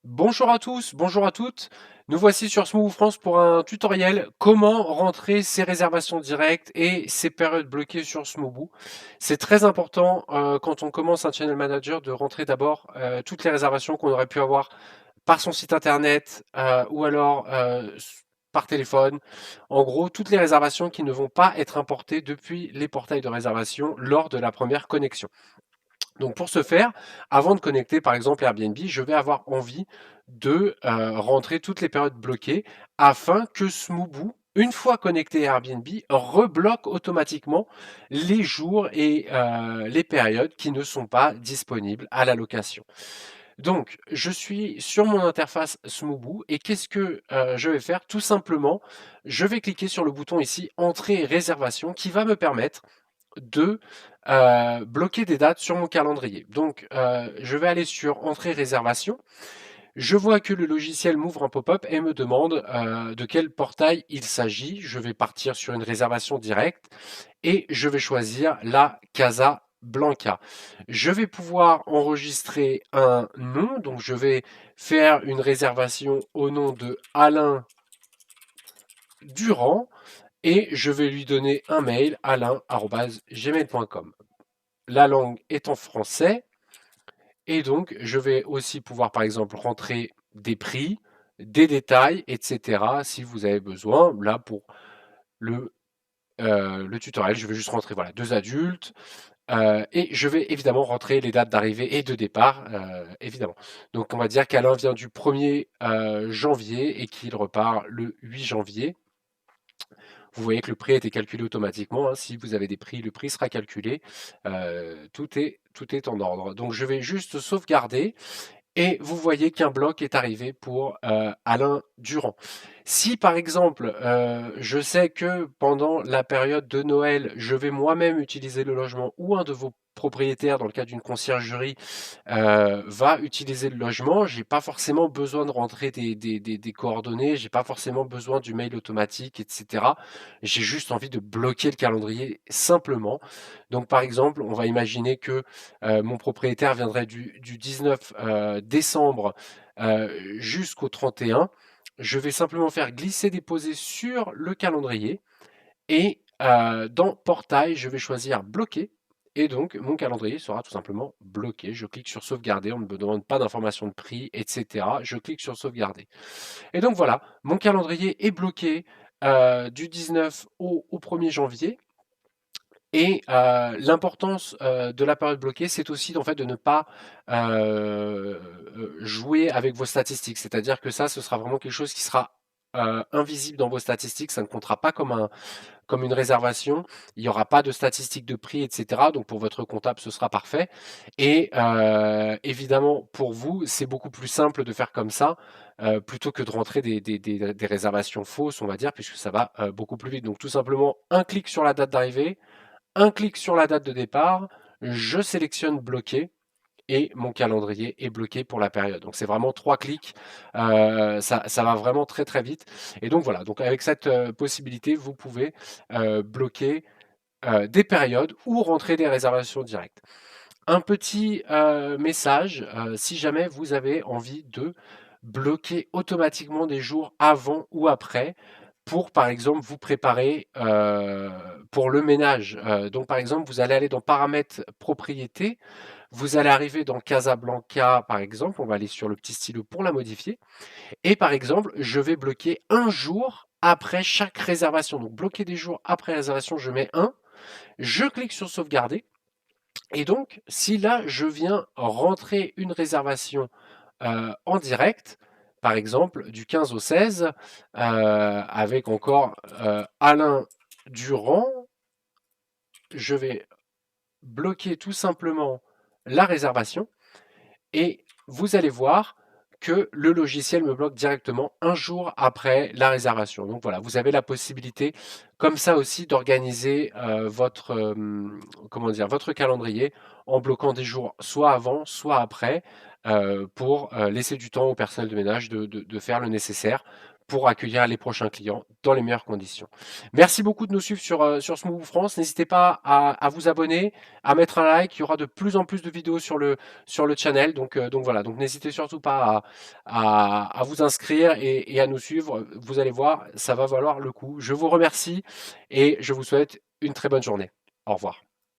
Bonjour à tous, bonjour à toutes. Nous voici sur Smooth France pour un tutoriel comment rentrer ses réservations directes et ses périodes bloquées sur Smoobu. C'est très important quand on commence un channel manager de rentrer d'abord toutes les réservations qu'on aurait pu avoir par son site internet ou alors par téléphone. En gros, toutes les réservations qui ne vont pas être importées depuis les portails de réservation lors de la première connexion. Donc pour ce faire, avant de connecter par exemple Airbnb, je vais avoir envie de rentrer toutes les périodes bloquées afin que Smoobu, une fois connecté à Airbnb, rebloque automatiquement les jours et les périodes qui ne sont pas disponibles à la location. Donc, je suis sur mon interface Smoobu et qu'est-ce que je vais faire? Tout simplement, je vais cliquer sur le bouton ici Entrée et réservation qui va me permettre de bloquer des dates sur mon calendrier. Donc, je vais aller sur Entrée réservation. Je vois que le logiciel m'ouvre un pop-up et me demande de quel portail il s'agit. Je vais partir sur une réservation directe et je vais choisir la Casa Blanca. Je vais pouvoir enregistrer un nom, donc je vais faire une réservation au nom de Alain Durand et je vais lui donner un mail alain@gmail.com. La langue est en français et donc je vais aussi pouvoir par exemple rentrer des prix, des détails, etc. si vous avez besoin. Là pour le, le tutoriel, je vais juste rentrer voilà, deux adultes et je vais évidemment rentrer les dates d'arrivée et de départ, évidemment. Donc on va dire qu'Alain vient du 1er janvier et qu'il repart le 8 janvier. Vous voyez que le prix a été calculé automatiquement, hein. Si vous avez des prix, le prix sera calculé. Tout est en ordre. Donc je vais juste sauvegarder et vous voyez qu'un bloc est arrivé pour Alain Durand. Si par exemple, je sais que pendant la période de Noël, je vais moi-même utiliser le logement ou un de vos propriétaires dans le cadre d'une conciergerie va utiliser le logement, j'ai pas forcément besoin de rentrer des coordonnées, j'ai pas forcément besoin du mail automatique, etc. J'ai juste envie de bloquer le calendrier simplement. Donc par exemple, on va imaginer que mon propriétaire viendrait du 19 décembre jusqu'au 31. Je vais simplement faire glisser-déposer sur le calendrier et dans Portail, je vais choisir bloquer. Et donc, mon calendrier sera tout simplement bloqué. Je clique sur sauvegarder, on ne me demande pas d'informations de prix, etc. Je clique sur sauvegarder. Et donc voilà, mon calendrier est bloqué du 19 au 1er janvier. Et l'importance de la période bloquée, c'est aussi en fait de ne pas jouer avec vos statistiques. C'est-à-dire que ça, ce sera vraiment quelque chose qui sera invisible dans vos statistiques. Ça ne comptera pas comme une réservation. Il n'y aura pas de statistiques de prix, etc. Donc pour votre comptable, ce sera parfait. Et évidemment, pour vous, c'est beaucoup plus simple de faire comme ça. Plutôt que de rentrer des réservations fausses, on va dire, puisque ça va beaucoup plus vite. Donc tout simplement, un clic sur la date d'arrivée, un clic sur la date de départ, je sélectionne bloquer et mon calendrier est bloqué pour la période. Donc c'est vraiment trois clics, ça va vraiment très très vite. Et donc voilà, donc avec cette possibilité, vous pouvez bloquer des périodes ou rentrer des réservations directes. Un petit message, si jamais vous avez envie de bloquer automatiquement des jours avant ou après pour, par exemple, vous préparer pour le ménage. Donc, par exemple, vous allez aller dans Paramètres propriété, vous allez arriver dans Casablanca, par exemple, on va aller sur le petit stylo pour la modifier. Et par exemple, je vais bloquer un jour après chaque réservation. Donc, bloquer des jours après réservation, je mets un. Je clique sur sauvegarder. Et donc, si là, je viens rentrer une réservation en direct, par exemple du 15 au 16, avec encore Alain Durand, je vais bloquer tout simplement la réservation et vous allez voir que le logiciel me bloque directement un jour après la réservation. Donc voilà, vous avez la possibilité comme ça aussi d'organiser votre, comment dire, votre calendrier en bloquant des jours soit avant, soit après, pour laisser du temps au personnel de ménage de faire le nécessaire pour accueillir les prochains clients dans les meilleures conditions. Merci beaucoup de nous suivre sur Smooth France. N'hésitez pas à vous abonner, à mettre un like. Il y aura de plus en plus de vidéos sur le channel. Donc voilà, donc n'hésitez surtout pas à vous inscrire et à nous suivre. Vous allez voir, ça va valoir le coup. Je vous remercie et je vous souhaite une très bonne journée. Au revoir.